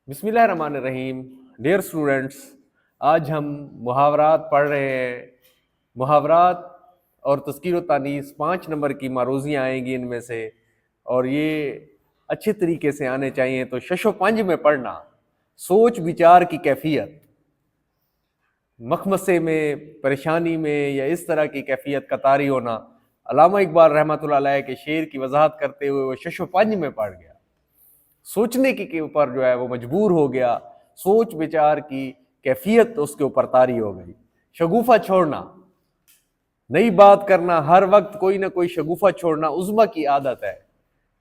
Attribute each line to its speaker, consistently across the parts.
Speaker 1: بسم اللہ الرحمن الرحیم. ڈیئر اسٹوڈنٹس، آج ہم محاورات پڑھ رہے ہیں. محاورات اور تذکیر و تانیث 5 نمبر کی معروضیاں آئیں گی ان میں سے، اور یہ اچھے طریقے سے آنے چاہیے. تو شش و پنج میں پڑھنا، سوچ بچار کی کیفیت، مخمصے میں، پریشانی میں یا اس طرح کی کیفیت کا طاری ہونا. علامہ اقبال رحمۃ اللہ علیہ کے شعر کی وضاحت کرتے ہوئے وہ شش و پنج میں پڑھ گیا. سوچنے کے اوپر جو ہے وہ مجبور ہو گیا، سوچ بچار کی کیفیت اس کے اوپر طاری ہو گئی. شگوفہ چھوڑنا، نئی بات کرنا، ہر وقت کوئی نہ کوئی شگوفہ چھوڑنا عظما کی عادت ہے.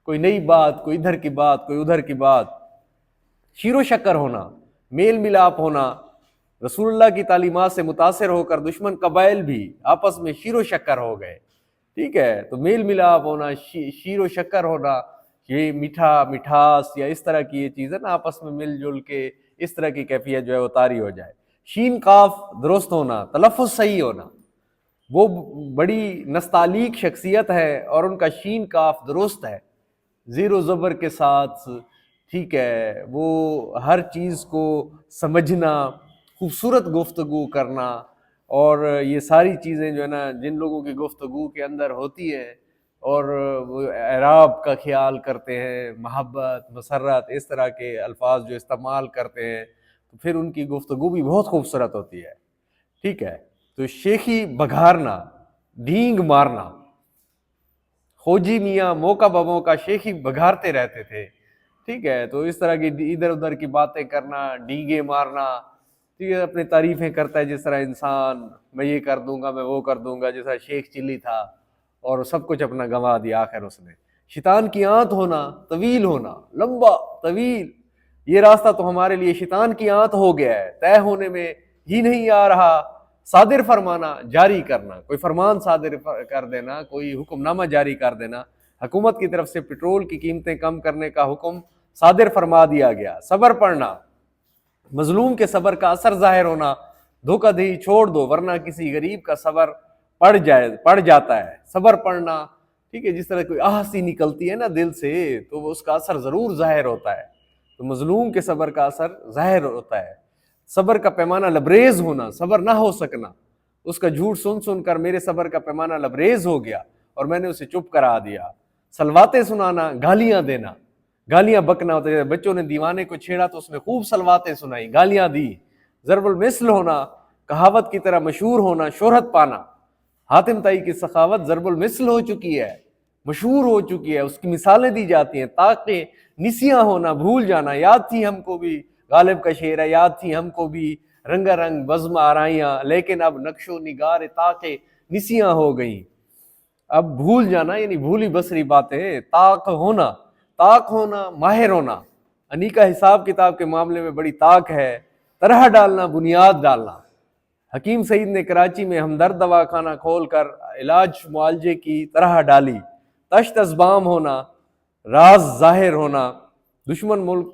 Speaker 1: کوئی نئی بات، کوئی ادھر کی بات، کوئی ادھر کی بات. شیر و شکر ہونا، میل ملاپ ہونا. رسول اللہ کی تعلیمات سے متاثر ہو کر دشمن قبائل بھی آپس میں شیر و شکر ہو گئے. ٹھیک ہے، تو میل ملاپ ہونا، شیر و شکر ہونا، یہ میٹھا مٹھاس یا اس طرح کی یہ چیزیں نا آپس میں مل جل کے اس طرح کی کیفیت جو ہے وہ طاری ہو جائے. شین قاف درست ہونا، تلفظ صحیح ہونا. وہ بڑی نستعلیق شخصیت ہے اور ان کا شین قاف درست ہے، زیر و زبر کے ساتھ. ٹھیک ہے، وہ ہر چیز کو سمجھنا، خوبصورت گفتگو کرنا، اور یہ ساری چیزیں جو ہے نا جن لوگوں کی گفتگو کے اندر ہوتی ہے اور وہ اعراب کا خیال کرتے ہیں، محبت، مسرت، اس طرح کے الفاظ جو استعمال کرتے ہیں، تو پھر ان کی گفتگو بھی بہت خوبصورت ہوتی ہے. ٹھیک ہے، تو شیخی بگھارنا، ڈینگ مارنا. خوجی میاں موقع بموقع شیخی بگھارتے رہتے تھے. ٹھیک ہے، تو اس طرح کی ادھر ادھر کی باتیں کرنا، ڈینگے مارنا. ٹھیک ہے، اپنی تعریفیں کرتا ہے جس طرح انسان، میں یہ کر دوں گا، میں وہ کر دوں گا، جیسا شیخ چلی تھا اور سب کچھ اپنا گنوا دیا آخر اس نے. شیطان کی آنت ہونا، طویل ہونا، لمبا طویل. یہ راستہ تو ہمارے لیے شیطان کی آنت ہو گیا ہے، طے ہونے میں ہی نہیں آ رہا. صادر فرمانا، جاری کرنا، کوئی فرمان صادر کر دینا، کوئی حکم نامہ جاری کر دینا. حکومت کی طرف سے پٹرول کی قیمتیں کم کرنے کا حکم صادر فرما دیا گیا. صبر پڑھنا، مظلوم کے صبر کا اثر ظاہر ہونا. دھوکہ دہی چھوڑ دو ورنہ کسی غریب کا صبر پڑ جاتا ہے. صبر پڑھنا، ٹھیک ہے، جس طرح کوئی آہ سی نکلتی ہے نا دل سے تو وہ اس کا اثر ضرور ظاہر ہوتا ہے. تو مظلوم کے صبر کا اثر ظاہر ہوتا ہے. صبر کا پیمانہ لبریز ہونا، صبر نہ ہو سکنا. اس کا جھوٹ سن سن کر میرے صبر کا پیمانہ لبریز ہو گیا اور میں نے اسے چپ کرا دیا. سلواتیں سنانا، گالیاں دینا. گالیاں بکنا ہوتا ہے، بچوں نے دیوانے کو چھیڑا تو اس نے خوب سلواتیں سنائی، گالیاں دی. ضرب المثل ہونا، کہاوت کی طرح مشہور ہونا، شہرت پانا. حاتم طائی کی سخاوت ضرب المثل ہو چکی ہے، مشہور ہو چکی ہے، اس کی مثالیں دی جاتی ہیں. تاکہ نسیاں ہونا، بھول جانا. یاد تھی ہم کو بھی، غالب کا شعر ہے، یاد تھی ہم کو بھی رنگا رنگ بزم آرائیاں، لیکن اب نقش و نگار تاکہ نسیاں ہو گئیں. اب بھول جانا یعنی بھولی بسری باتیں. طاق ہونا، ماہر ہونا. انیکا حساب کتاب کے معاملے میں بڑی طاق ہے. طرح ڈالنا، بنیاد ڈالنا. حکیم سعید نے کراچی میں ہمدرد دواخانہ کھول کر علاج معالجے کی طرح ڈالی. تشت ازبام ہونا، راز ظاہر ہونا. دشمن ملک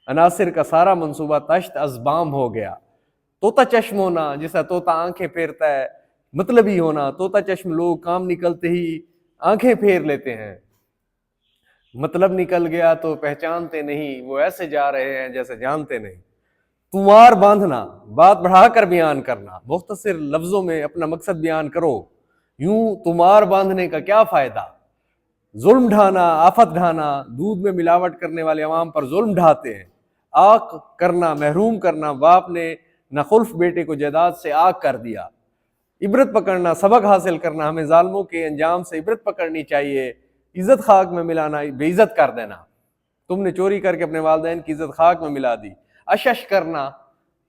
Speaker 1: عناصر کا سارا منصوبہ تشت ازبام ہو گیا. طوطا چشم ہونا، جیسا طوطا آنکھیں پھیرتا ہے. مطلبی ہونا، طوطا چشم لوگ کام نکلتے ہی آنکھیں پھیر لیتے ہیں. مطلب نکل گیا تو پہچانتے نہیں، وہ ایسے جا رہے ہیں جیسے جانتے نہیں. تمار باندھنا، بات بڑھا کر بیان کرنا. مختصر لفظوں میں اپنا مقصد بیان کرو. یوں تمار باندھنے کا کیا فائدہ؟ ظلم ڈھانا، آفت ڈھانا. دودھ میں ملاوٹ کرنے والے عوام پر ظلم ڈھاتے ہیں. آگ کرنا، محروم کرنا. باپ نے نخلف بیٹے کو جائیداد سے آگ کر دیا. عبرت پکڑنا، سبق حاصل کرنا. ہمیں ظالموں کے انجام سے عبرت پکڑنی چاہیے. عزت خاک میں ملانا، بے عزت کر دینا. تم نے چوری کر کے اپنے والدین کی عزت خاک میں ملا دی. اشش کرنا،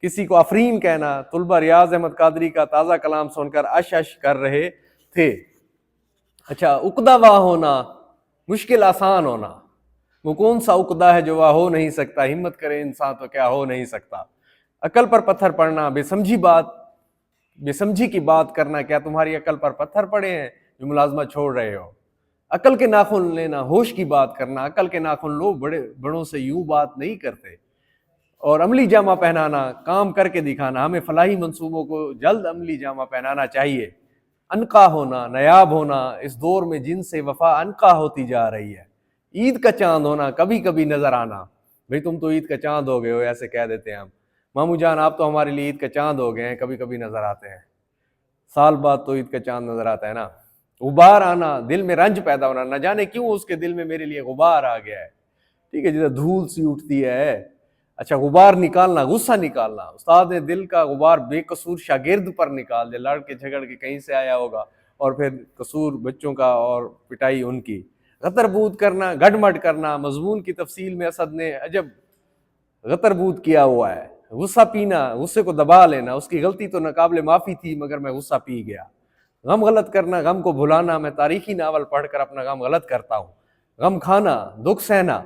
Speaker 1: کسی کو افرین کہنا. طلبہ ریاض احمد قادری کا تازہ کلام سن کر اشش کر رہے تھے. اچھا، عقدہ واہ ہونا، مشکل آسان ہونا. وہ کون سا عقدہ ہے جو واہ ہو نہیں سکتا؟ ہمت کرے انسان تو کیا ہو نہیں سکتا. عقل پر پتھر پڑنا، بے سمجھی کی بات کرنا. کیا تمہاری عقل پر پتھر پڑے ہیں جو ملازمت چھوڑ رہے ہو؟ عقل کے ناخن لینا، ہوش کی بات کرنا. عقل کے ناخن لو، بڑوں سے یوں بات نہیں کرتے. اور عملی جامہ پہنانا، کام کر کے دکھانا. ہمیں فلاحی منصوبوں کو جلد عملی جامہ پہنانا چاہیے. انقا ہونا، نایاب ہونا. اس دور میں جن سے وفا انقا ہوتی جا رہی ہے. عید کا چاند ہونا، کبھی کبھی نظر آنا. بھئی تم تو عید کا چاند ہو گئے ہو، ایسے کہہ دیتے ہیں ہم، ماموں جان آپ تو ہمارے لیے عید کا چاند ہو گئے ہیں، کبھی کبھی نظر آتے ہیں، سال بعد تو عید کا چاند نظر آتا ہے نا۔ غبار آنا، دل میں رنج پیدا ہونا، نہ جانے کیوں اس کے دل میں میرے لیے غبار آ گیا ہے، ٹھیک ہے، جیسے دھول سی اٹھتی ہے۔ اچھا غبار نکالنا، غصہ نکالنا، استاد نے دل کا غبار بے قصور شاگرد پر نکال دیا، لڑ کے جھگڑ کے کہیں سے آیا ہوگا، اور پھر قصور بچوں کا اور پٹائی ان کی۔ غطر بود کرنا، گڈ مڈ کرنا، مضمون کی تفصیل میں اسد نے عجب غطر بود کیا ہوا ہے۔ غصہ پینا، غصے کو دبا لینا، اس کی غلطی تو ناقابل معافی تھی مگر میں غصہ پی گیا۔ غم غلط کرنا، غم کو بھلانا، میں تاریخی ناول پڑھ کر اپنا غم غلط کرتا ہوں۔ غم کھانا، دکھ سہنا،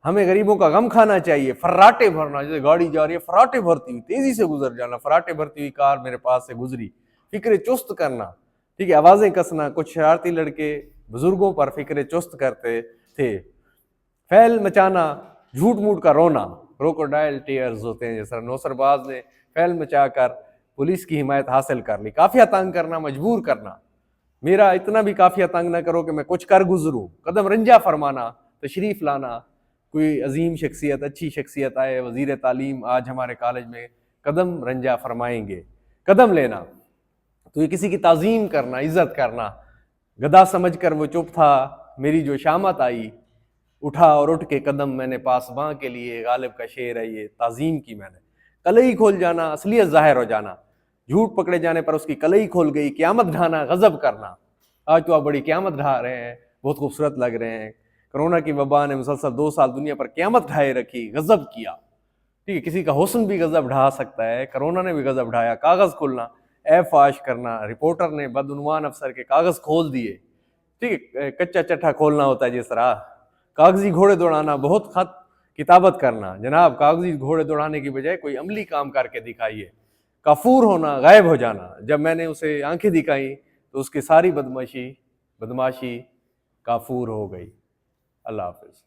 Speaker 1: ہمیں غریبوں کا غم کھانا چاہیے۔ فراٹے بھرنا، جیسے گاڑی جا رہی ہے فراٹے بھرتی ہوئی تیزی سے گزر جانا، فراٹے بھرتی ہوئی کار میرے پاس سے گزری۔ فکر چست کرنا، ٹھیک ہے، آوازیں کسنا، کچھ شرارتی لڑکے بزرگوں پر فکر چست کرتے تھے۔ فیل مچانا، جھوٹ موٹ کا رونا، کروکوڈائل ٹیئرز ہوتے ہیں، جیسا نوسر باز نے فیل مچا کر پولیس کی حمایت حاصل کر لی۔ قافیہ تنگ کرنا، مجبور کرنا، میرا اتنا بھی قافیہ تنگ نہ کرو کہ میں کچھ کر گزروں۔ قدم رنجا فرمانا، تشریف لانا، کوئی عظیم شخصیت، اچھی شخصیت آئے، وزیر تعلیم آج ہمارے کالج میں، قدم رنجا فرمائیں گے۔ قدم لینا تو یہ کسی کی تعظیم کرنا، عزت کرنا۔ گدھا سمجھ کر وہ چپ تھا، میری جو شامت آئی، اٹھا اور اٹھ کے قدم میں نے پاسباں کے لیے، غالب کا شعر ہے یہ، تعظیم کی میں نے۔ کلئی کھول جانا، اصلیت ظاہر ہو جانا، جھوٹ پکڑے جانے پر اس کی کلئی کھول گئی۔ قیامت ڈھانا، غضب کرنا، آج تو آپ بڑی قیامت ڈھا رہے ہیں، بہت خوبصورت لگ رہے ہیں۔ کرونا کی وبا نے مسلسل 2 سال دنیا پر قیامت ڈھائے رکھی، غضب کیا، ٹھیک ہے، کسی کا حسن بھی غضب ڈھا سکتا ہے، کرونا نے بھی غضب ڈھایا۔ کاغذ کھولنا، ایب فاش کرنا، رپورٹر نے بدعنوان افسر کے کاغذ کھول دیے، ٹھیک ہے، کچا چٹھا کھولنا ہوتا ہے جس طرح۔ کاغذی گھوڑے دوڑانا، بہت خط کتابت کرنا، جناب کاغذی گھوڑے دوڑانے کی بجائے کوئی عملی کام کر کے دکھائیے۔ کافور ہونا، غائب ہو جانا، جب میں نے اسے آنکھیں دکھائیں تو اس کی ساری بدماشی کافور ہو گئی۔ اللہ حافظ۔